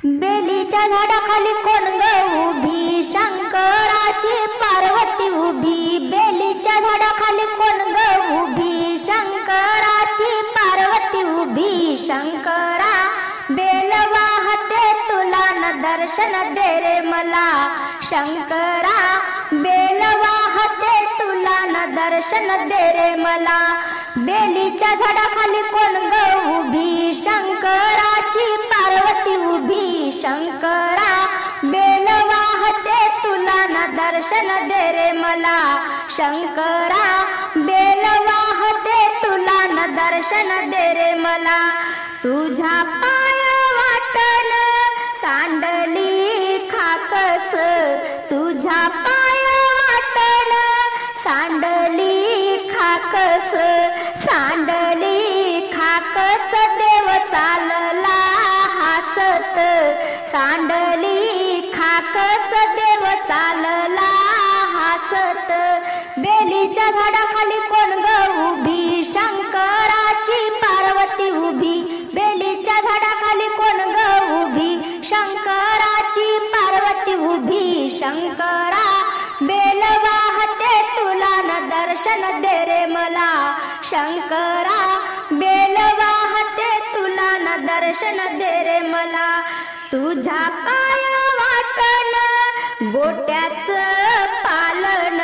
बेलीच्या झाडाखाली कोण ग उभी, शंकराची पार्वती उभी. बेलीच्या झाडाखाली कोण ग उभी, शंकराची पार्वती उभी. शंकरा बेल वाहते तुला न दर्शन दे रे मला. शंकरा बेल वाहते तुला न दर्शन दे रे मला. बेलीच्या झाडाखाली कोण ग उभी, शंकराची पार्वती उभी. शंकरा बेल वाहते तुला न दर्शन दे रे मला. शंकरा बेल वाहते तुला न दर्शन दे रे मला. तुझ्या पाय वाटण सांडली खाकस, तुझ्या पाय वाटण सांडली खाकस. सांडली खाकस देव चालला हसत. सांडली खाकस देव चालला हसत. बेलीच्या झाडाखाली कोण ग उभी, शंकराची पार्वती उभी. बेलीच्या झाडाखाली कोण ग उभी, शंकराची पार्वती उभी. शंकरा बेल वाहते तुला न दर्शन दे रे मला. शंकरा बेल वाहते तुला न दर्शन दे रे मला. तुझ्या पाय वाटण गोट्याच पालन,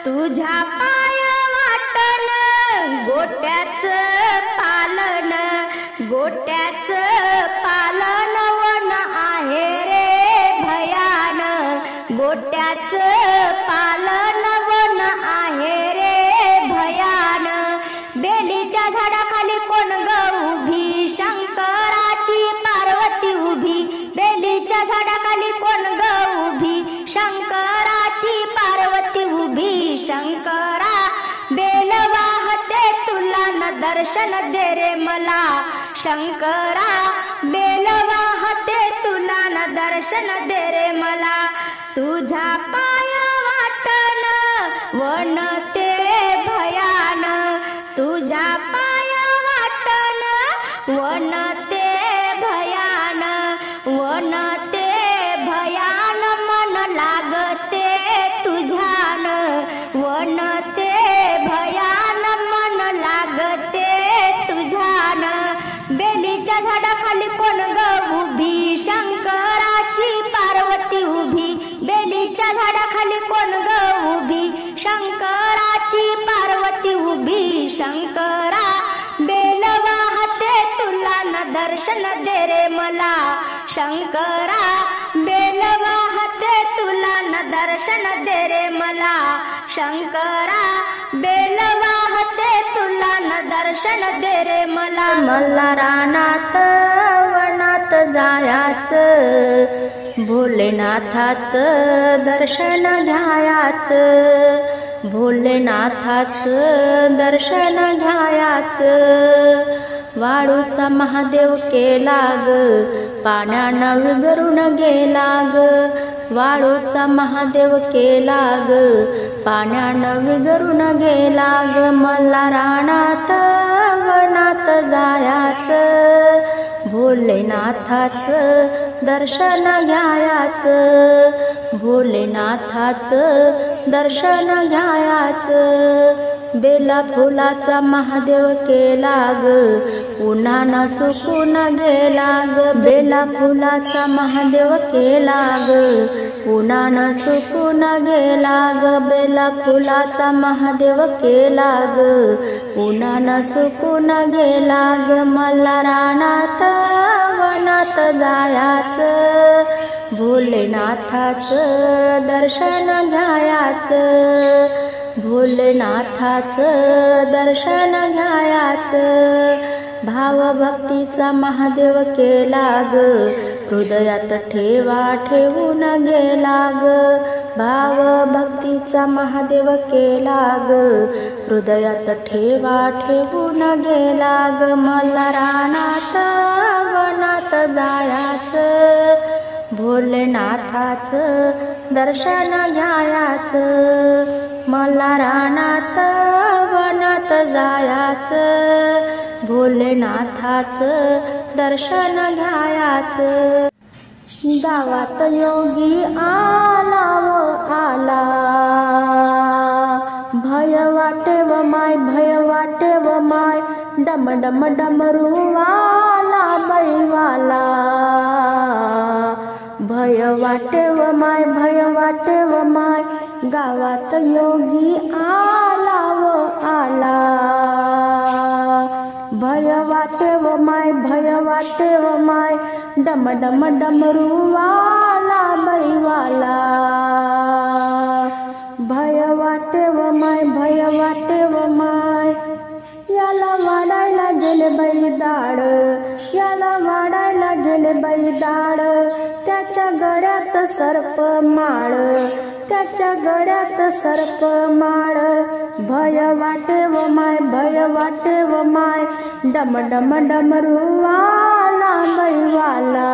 तुझ्या पाय वाटण गोट्याच पालन. गोट्याच पालन वन आहे रे भयान. गोट्याच पालन वन आहे रे भयान. बेलीच्या झाडाखाली कोण ग उभी, शंकराची पार्वती उभी. बेलीच्या झाडाखाली कोण ग उभी, शंकराची पार्वती उभी. शंकरा बेल वाहते तुला न दर्शन दे रे मला. शंकरा बेल वाहते तुला न दर्शन दे रे मला. तुझ्या पाय वाटण वन ते भयान. तुझ्या पाय वाटण वन ते भयान. वन ते भयान मन लागते तुझ्यान. वन ते भयान मन लागते तुझ्यान. बेलीच्या झाडाखाली कोण ग उभी, शंकराची पार्वती उभी. बेलीच्या झाडाखाली कोण ग उभी, शंकराची पार्वती उभी. शंकरा बेल वाहते तुला न दर्शन दे रे मला. शंकरा बेल वाहते तुला न दर्शन दे रे मला. शंकरा बेल वाहते तुला न दर्शन दे रे मला. मला रानात वनात जायाचं, भोलेनाथाचं दर्शन घ्यायाचं. भोलेनाथाचं दर्शन घ्यायाचं. वाळूचा महादेव केला ग, पाण्यानं विगरून गेला ग. वाळूचा महादेव केला ग, पाण्यानं विगरून गेला ग. मला रानात वनात जायाचं, भोलेनाथाचं दर्शन घ्यायाचं. भोलेनाथाचं दर्शन घ्यायाचं. बेला फुलाचा महादेव केला ग, उन्हानं सुकून गेला ग. बेला फुलाचा महादेव केला ग, उन्हानं सुकून गेला ग. बेला फुलाचा महादेव केला ग, उन्हानं सुकून गेला ग. मला रानात वनात जायाचं, भोलेनाथाचं दर्शन घ्यायाचं. भोलेनाथाचं दर्शन घ्यायाचं. भावभक्तीचा महादेव केला ग, हृदयात ठेवा ठेवून गेला ग. भावभक्तीचा महादेव केला ग, हृदयात ठेवा ठेवून गेला ग. मला रानात वनात जायाचं, भोलेनाथाचं दर्शन घ्यायाचं. मला रानात वनात जायाचं, भोलेनाथाचं दर्शन घ्यायाचं. गावात योगी आला व आला, भय वाटे व माय, भय वाटे व माय, डम डम डमरू वाला बैवाला, भय वाटे व माय, भय वाटे व माय, गावात योगी आला व आला, भय वाटे व माय, भय वाटे व माय, डम डम डमरू वाला बैवाला, भय वाटे व माय, भय वाटे व माय, याला वाढायला गेले बाई दाड, याला वाढायला गेले बाई दाड, त्याच्या गळ्यात सर्प माळ, त्याच्या गळ्यात सर्प माळ, भय वाटे व माय, भय वाटे व माय, डम डम डमरू वाला बैवाला,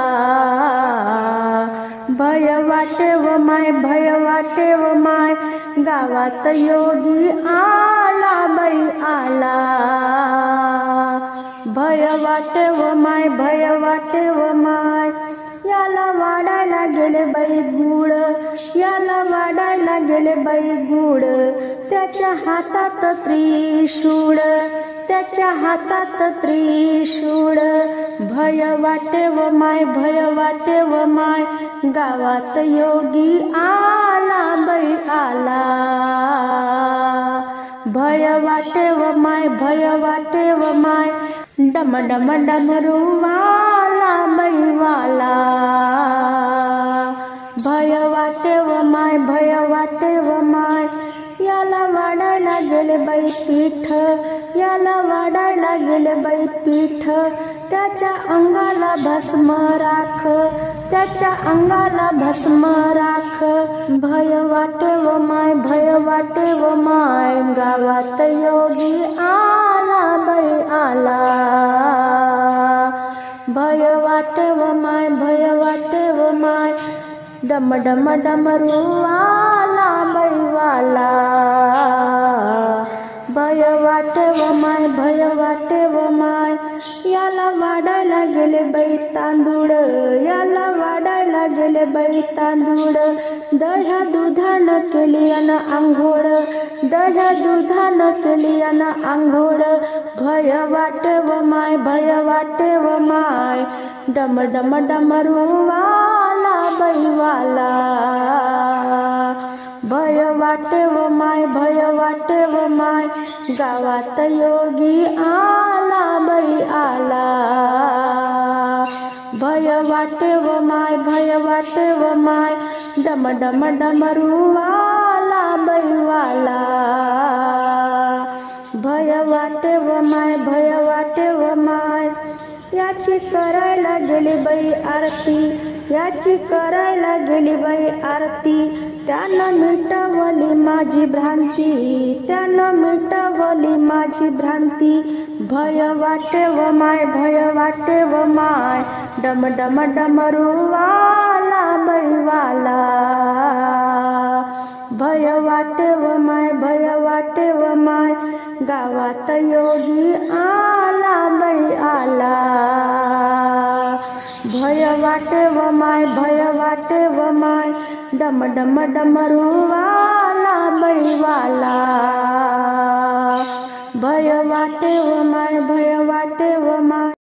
भय वाटे व माय, भय वाटे व माय, गावात योगी आला बाई आला, भय वाटे व माय, भय वाटे व माय, याला वाढायला गेले बाई गुड, याला वाढायला गेले बाई गुड, त्याच्या हातात त्रिशूळ, त्याच्या हातात त्रिशूळ, भय वाटे व माय, भय वाटे व माय, गावात योगी आला बाई आला, भय वाटे व माय, भय वाटे व माय, डम डम डमरू वाला बैवाला, भय वाटे व माय, भय वाटे व माय, याला वाढायला गेले बाई पीठ, याला वाढायला गेले बाई पीठ, त्याच्या अंगाला भस्म राख, त्याच्या अंगाला भस्म राख, भय वाटे व माय, भय वाटे व माय, गावात योगी आला बाई आला, भय वाटे व माय, भय वाटे व माय, डम डम डमरू वाला बैवाला, भय वाटे व माय, भय वाटे व माय, याला वाढायला गेले बाई तांदूळ, याला वाढायला गेले बाई तांदूळ, दह्या दुधानं केली अन आंघोळ, दह्या दुधानं केली अन आंघोळ, भय वाटे व माय, भय वाटे व माय, डम डम डमरू वाला बैवाला, भय वाटे व माय, भय वाटे व माय, गावात योगी आला बाई आला, भय वाटे व माय, भय वाटे व माय, डम डम डमरू वाला बैवाला, भय वाटे व माय, भय वाटे व माय, याची करायला गेली बाई आरती, याची करायला गेली बाई आरती, त्यानं मिटवली माझी भ्रांती, त्यानं मिटवली माझी भ्रांती, भय वाटे व माय, भय वाटे व माय, डम डम डमरू वाला बैवाला, भय वाटे व माय, भय वाटे व माय, गावात योगी आला बाई आला, भय वाटे व माय, भय वाटे व माय, डम डम डमरू वाला बैवाला, भय वाटे व माय, भय